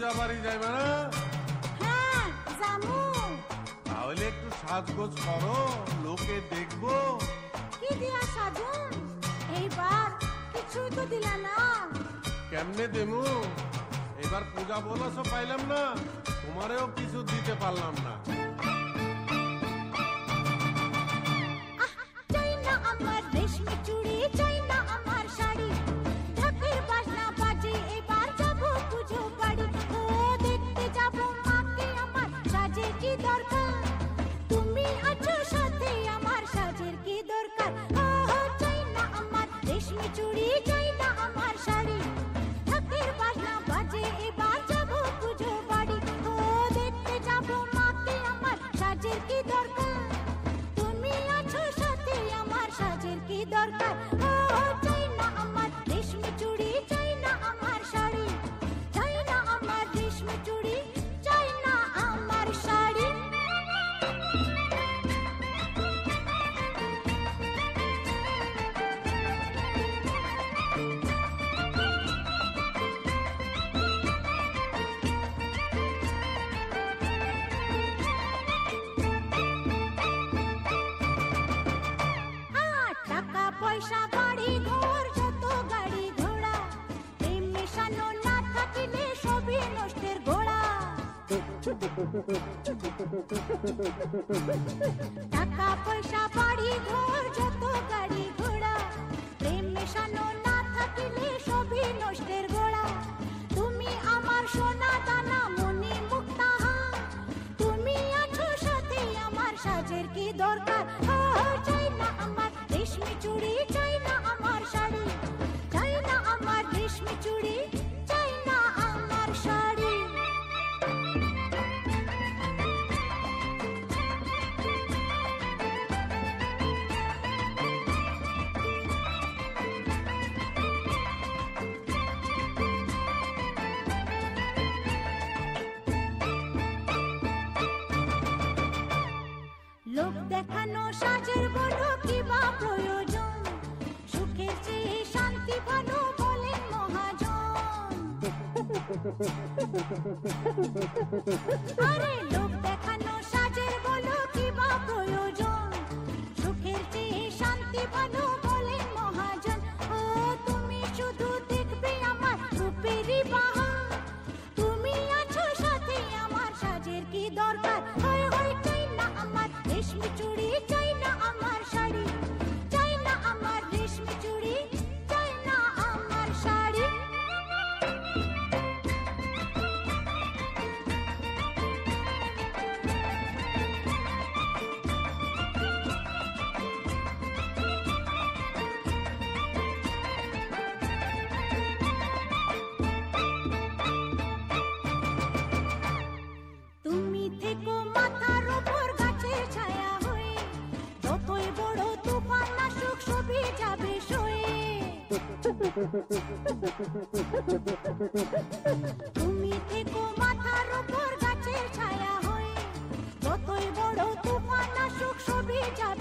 পূজা বাড়ি যাইবে না? হ্যাঁ জামু। তাহলে একটু সাজগোজ করো, লোকে দেখবো। কি দিয়া সাজুন? এইবার কিছুই তো দিলা না। কেমনে দেমু? এবার পূজা বোনাসও পাইলাম না, তোমারেও কিছু দিতে পারলাম না। চাই না আমার রেশমি চুড়ি, চাই না আমার শাড়ি, ঢাকের বাজনা বাজে এবার যাবো পুজো বাড়ি। ও দেখতে যাবো মাকে আমার, সাজের কি দরকার? তুমি আছো সাথে আমার, সাজের কি দরকার? ও চাই না আমার রেশমি চুড়ি, চাই না আমার শাড়ি, ঢাকের বাজনা বাজে এবার যাবো পুজো বাড়ি। ও দেখতে যাবো মাকে আমার, সাজের কি দরকার? তুমি আছো সাথে আমার, সাজের কি দরকার? ও চাই না আমার রেশমি চুড়ি, চাই না আমার শাড়ি, চাই না আমার রেশমি চুড়ি, চাই না আমার শাড়ি। টাকা পয়সা বাড়ি ঘর যত গাড়ি ঘোড়া, প্রেম মেশানো না থাকিলে সবই নষ্টের ঘোড়া। টাকা পয়সা বাড়ি ঘর যত গাড়ি ঘোড়া, প্রেম মেশানো না থাকিলে সবই নষ্টের ঘোড়া। তুমি আমার সোনা দানা মনি মুক্তাহা, তুমি আছো সাথে আমার, সাজের কি দরকার? চাই না আমার রেশমি চুড়ি, চাই না আমার শাড়ি, চাই না আমার রেশমি চুড়ি, চাই না আমার শাড়ি। লোক দেখানো সাজের বলো কি বা প্রয়োজন? সুখের চেয়ে শান্তি ভালো বলেন মহাজন। আরে লোক দেখানো সাজের বলো কি বা প্রয়োজন? সুখের চেয়ে শান্তি ভালো বলেন মহাজন। ও তুমি শুধু দেখবে আমার রূপেরই বাহার, তুমি আছো সাথে আমার, সাজের কি দরকার? হয় হয় চাই না আমার রেশমি চুড়ি, চাই না আমার শাড়ি, চাই না আমার রেশমি চুড়ি, চাই না আমার শাড়ি। তুমি থেকো মাথার ওপর গাছের ছায়া হয়ে, যতই বড় তুফান আসুক সবই যাবে সয়ে। তুমি থেকো মাথার ওপর গাছের ছায়া হয়ে, যতই বড় তুফান আসুক সবই যাবে